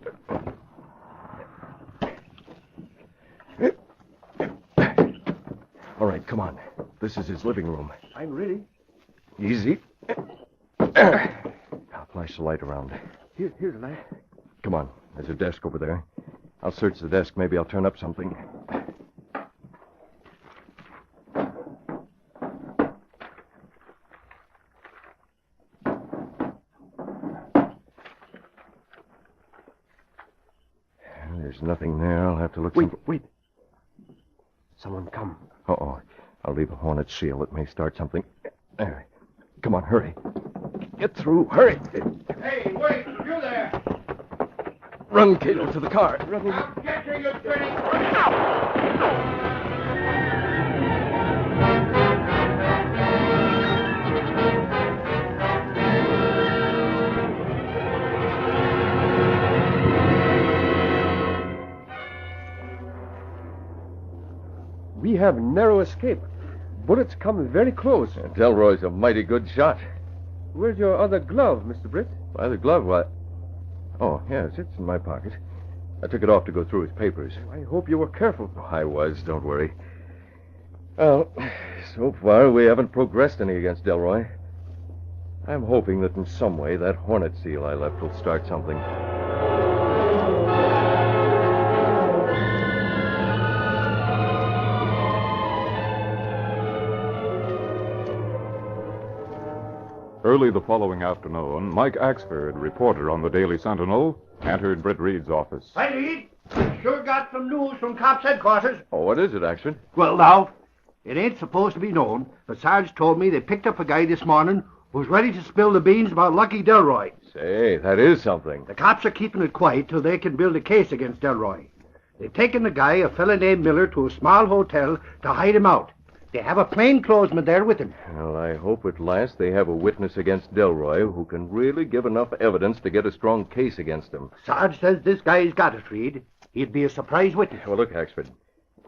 All right, come on. This is his living room. I'm ready. Easy. I'll flash the light around. Here's the light. Come on. There's a desk over there. I'll search the desk. Maybe I'll turn up something. There's nothing there. I'll have to look... Wait. Someone come. Uh-oh. I'll leave a Hornet seal. It may start something. There. Come on, hurry. Get through. Hurry. Hey, wait. You there. Run, Cato, to the car. Run. I'll get you, you dirty... We have narrow escape. Bullets come very close. Delroy's a mighty good shot. Where's your other glove, Mr. Britt? Why, the glove, what? Oh, yes, it's in my pocket. I took it off to go through his papers. I hope you were careful. Oh, I was, don't worry. Well, so far we haven't progressed any against Delroy. I'm hoping that in some way that Hornet seal I left will start something. Early the following afternoon, Mike Axford, reporter on the Daily Sentinel, entered Britt Reed's office. Hi, Reed. Sure got some news from cops headquarters. Oh, what is it, Axford? Well, now, it ain't supposed to be known, but Sarge told me they picked up a guy this morning who's ready to spill the beans about Lucky Delroy. Say, that is something. The cops are keeping it quiet till they can build a case against Delroy. They've taken the guy, a fella named Miller, to a small hotel to hide him out. They have a plainclothesman there with him. Well, I hope at last they have a witness against Delroy who can really give enough evidence to get a strong case against him. Sarge says this guy's got it, Reed. He'd be a surprise witness. Well, look, Axford,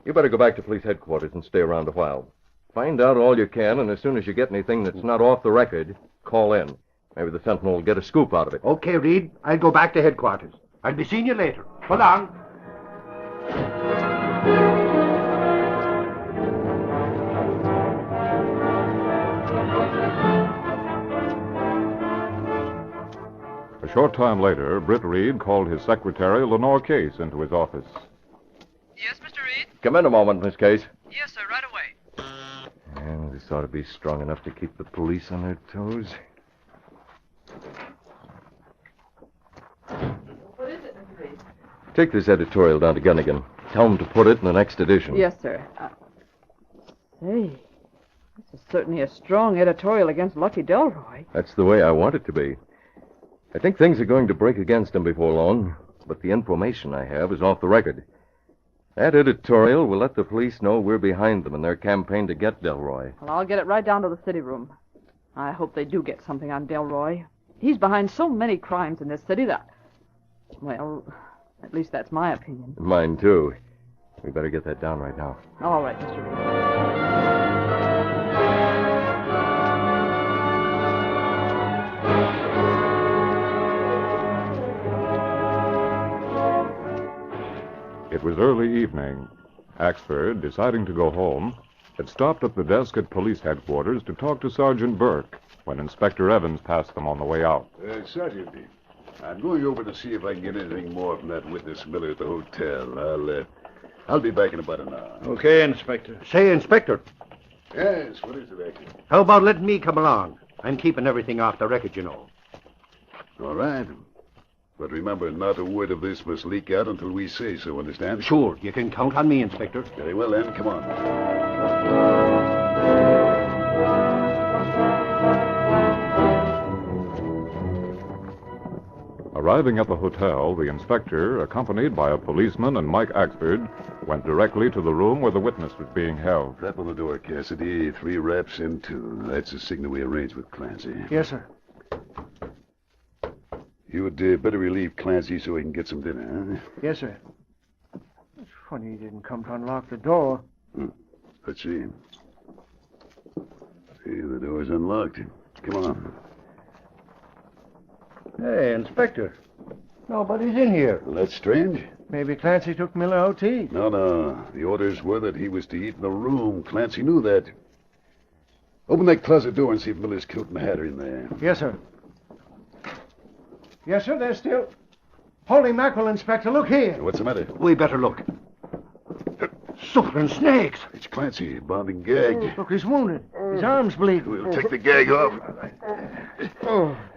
you better go back to police headquarters and stay around a while. Find out all you can, and as soon as you get anything that's not off the record, call in. Maybe the Sentinel will get a scoop out of it. Okay, Reed. I'll go back to headquarters. I'll be seeing you later. So long. A short time later, Britt Reed called his secretary, Lenore Case, into his office. Yes, Mr. Reed? Come in a moment, Miss Case. Yes, sir, right away. Well, this ought to be strong enough to keep the police on their toes. What is it, Mr. Reed? Take this editorial down to Gunnigan. Tell them to put it in the next edition. Yes, sir. Say, this is certainly a strong editorial against Lucky Delroy. That's the way I want it to be. I think things are going to break against him before long, but the information I have is off the record. That editorial will let the police know we're behind them in their campaign to get Delroy. Well, I'll get it right down to the city room. I hope they do get something on Delroy. He's behind so many crimes in this city that... Well, at least that's my opinion. Mine, too. We better get that down right now. All right, Mr. Reed. It was early evening. Axford, deciding to go home, had stopped at the desk at police headquarters to talk to Sergeant Burke when Inspector Evans passed them on the way out. Sergeant, I'm going over to see if I can get anything more from that witness Miller at the hotel. I'll be back in about an hour. Okay, Inspector. Say, Inspector. Yes, what is it, Axford? How about letting me come along? I'm keeping everything off the record, you know. All right. But remember, not a word of this must leak out until we say so, understand? Sure, you can count on me, Inspector. Very well, then. Come on. Arriving at the hotel, the inspector, accompanied by a policeman and Mike Axford, went directly to the room where the witness was being held. Tap on the door, Cassidy. 3 raps in 2. That's the signal we arranged with Clancy. Yes, sir. You'd better relieve Clancy so he can get some dinner, huh? Yes, sir. It's funny he didn't come to unlock the door. Let's see. See, the door's unlocked. Come on. Hey, Inspector. Nobody's in here. Well, that's strange. Maybe Clancy took Miller out to eat. No. The orders were that he was to eat in the room. Clancy knew that. Open that closet door and see if Miller's coat and hat are in there. Yes, sir. Yes, sir, they're still... Holy mackerel, Inspector, look here. What's the matter? We better look. Suffering snakes. It's Clancy, bound and gagged. Look, he's wounded. His arm's bleeding. We'll take the gag off.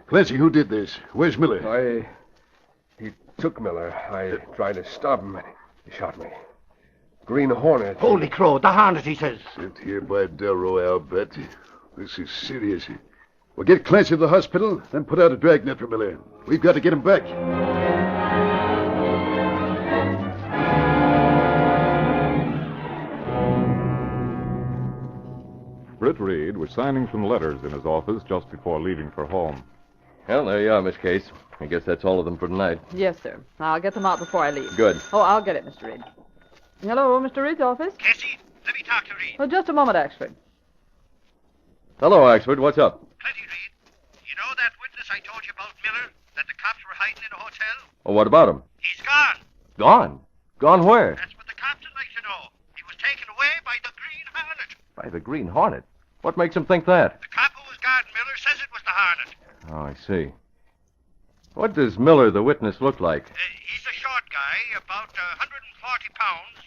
Clancy, who did this? Where's Miller? He took Miller. I tried to stop him, and he shot me. Green Hornet. Holy crow, the Hornet, he says. Sent here by Delroy, I'll bet. This is serious. Well, get Clancy to the hospital, then put out a dragnet for Miller. We've got to get him back. Britt Reed was signing some letters in his office just before leaving for home. Well, there you are, Miss Case. I guess that's all of them for tonight. Yes, sir. I'll get them out before I leave. Good. Oh, I'll get it, Mr. Reed. Hello, Mr. Reed's office? Casey, let me talk to Reed. Oh, just a moment, Axford. Hello, Axford. What's up? Plenty, Reed. You know that witness I told you about, Miller? That the cops were hiding in a hotel? Oh, what about him? He's gone. Gone? Gone where? That's what the cops would like to know. He was taken away by the Green Hornet. By the Green Hornet. What makes him think that? The cop who was guarding Miller says it was the Hornet. Oh, I see. What does Miller, the witness, look like? He's a short guy, about 140 pounds,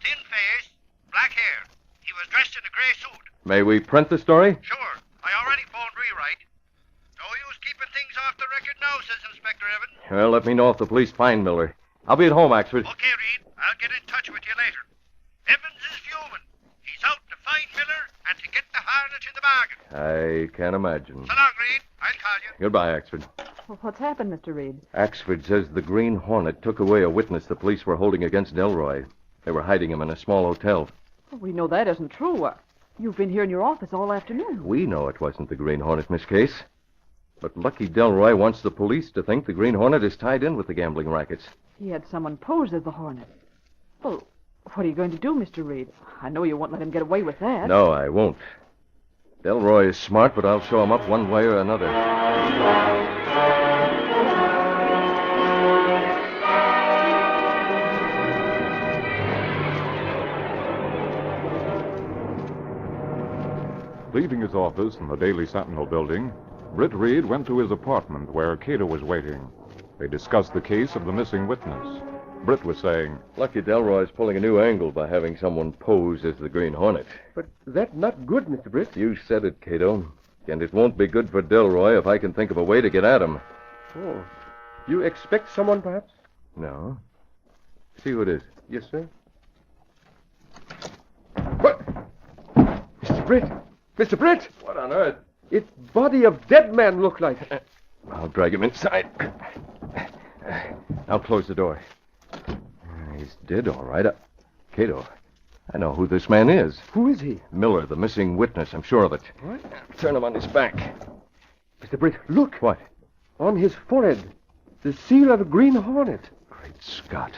thin face, black hair. He was dressed in a gray suit. May we print the story? Sure. I already phoned rewrite. No use keeping things off the record now, says Inspector Evans. Well, let me know if the police find Miller. I'll be at home, Axford. Okay, Reed. I'll get in touch with you later. Evans is fuming. He's out to find Miller and to get the Hornet in the bargain. I can't imagine. So long, Reed. I'll call you. Goodbye, Axford. Well, what's happened, Mr. Reed? Axford says the Green Hornet took away a witness the police were holding against Delroy. They were hiding him in a small hotel. Well, we know that isn't true. You've been here in your office all afternoon. We know it wasn't the Green Hornet, Miss Case. But Lucky Delroy wants the police to think the Green Hornet is tied in with the gambling rackets. He had someone pose as the Hornet. Well, what are you going to do, Mr. Reed? I know you won't let him get away with that. No, I won't. Delroy is smart, but I'll show him up one way or another. Leaving his office in the Daily Sentinel building, Britt Reed went to his apartment where Cato was waiting. They discussed the case of the missing witness. Britt was saying, Lucky Delroy's pulling a new angle by having someone pose as the Green Hornet. But that's not good, Mr. Britt. You said it, Cato. And it won't be good for Delroy if I can think of a way to get at him. Oh. You expect someone, perhaps? No. See who it is. Yes, sir. What? Mr. Britt! Mr. Britt! What on earth? It's body of dead man look like. I'll drag him inside. I'll close the door. He's dead, all right. Cato, I know who this man is. Who is he? Miller, the missing witness. I'm sure of it. What? Turn him on his back. Mr. Britt, look. What? On his forehead, the seal of a Green Hornet. Great Scott.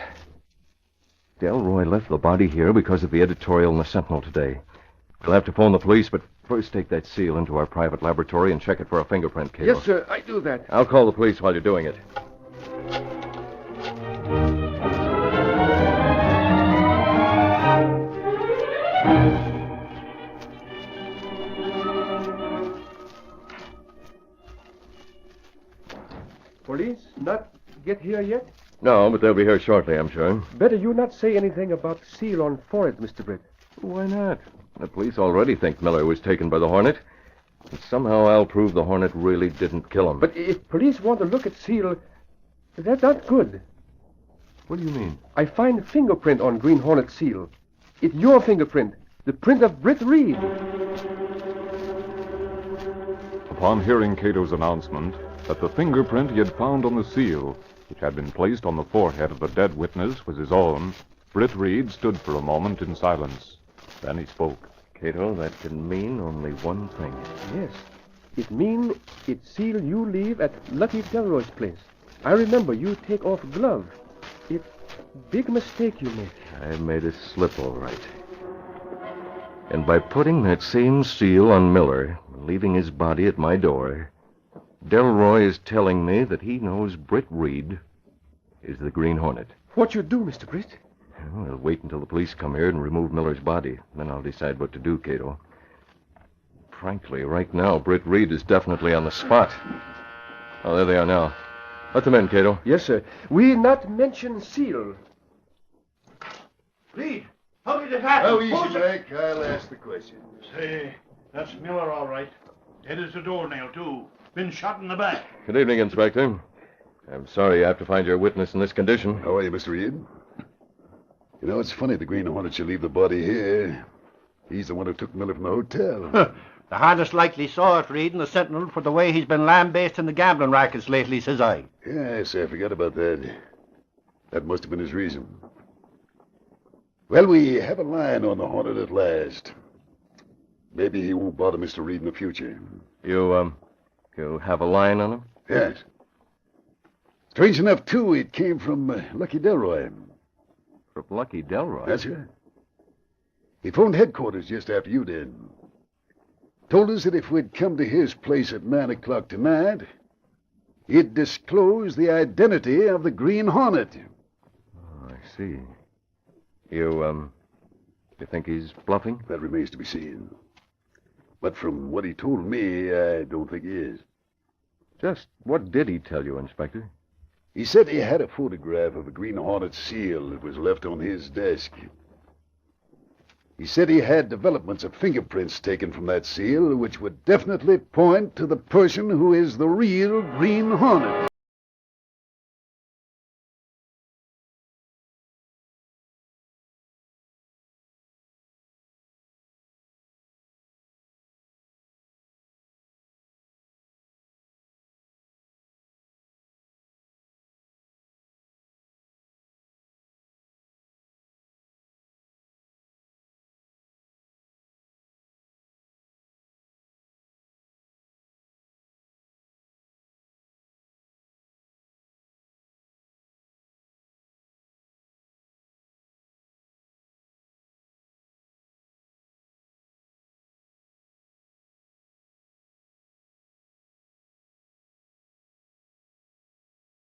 Delroy left the body here because of the editorial in the Sentinel today. We'll have to phone the police, but first take that seal into our private laboratory and check it for a fingerprint, Cato. Yes, sir, I do that. I'll call the police while you're doing it. Police not get here yet? No, but they'll be here shortly, I'm sure. Better you not say anything about seal on forehead, Mr. Britt. Why not? The police already think Miller was taken by the Hornet. And somehow I'll prove the Hornet really didn't kill him. But if police want to look at seal, that's not good. What do you mean? I find fingerprint on Green Hornet seal. It's your fingerprint, the print of Britt Reed. upon hearing Cato's announcement that the fingerprint he had found on the seal, which had been placed on the forehead of the dead witness, was his own, Britt Reed stood for a moment in silence. Then he spoke. Cato, that can mean only one thing. Yes. It mean it seal you leave at Lucky Delroy's place. I remember you take off glove. It big mistake you make. I made a slip, all right. And by putting that same seal on Miller, leaving his body at my door, Delroy is telling me that he knows Britt Reed is the Green Hornet. What you do, Mr. Britt? Well, I'll wait until the police come here and remove Miller's body. Then I'll decide what to do, Cato. Frankly, right now, Britt Reed is definitely on the spot. Oh, there they are now. Let them in, Cato. Yes, sir. We not mention seal. Reed, how did it happen? Oh, easy, Mac. I'll ask the question. Say, that's Miller, all right. Dead as a doornail, too. Been shot in the back. Good evening, Inspector. I'm sorry you have to find your witness in this condition. How are you, Mr. Reed? You know, it's funny the Green Hornet should leave the body here. He's the one who took Miller from the hotel. The hardest likely saw it, Reed, in the Sentinel for the way he's been lambasting the gambling rackets lately, says I. Yes, I forgot about that. That must have been his reason. Well, we have a line on the Hornet at last. Maybe he won't bother Mr. Reed in the future. You have a line on him? Yes. Strange enough, too, it came from Lucky Delroy. From Lucky Delroy? That's right. He phoned headquarters just after you did. Told us that if we'd come to his place at 9 o'clock tonight, he'd disclose the identity of the Green Hornet. Oh, I see. You think he's bluffing? That remains to be seen. But from what he told me, I don't think he is. Just what did he tell you, Inspector? He said he had a photograph of a Green Hornet seal that was left on his desk. He said he had developments of fingerprints taken from that seal, which would definitely point to the person who is the real Green Hornet.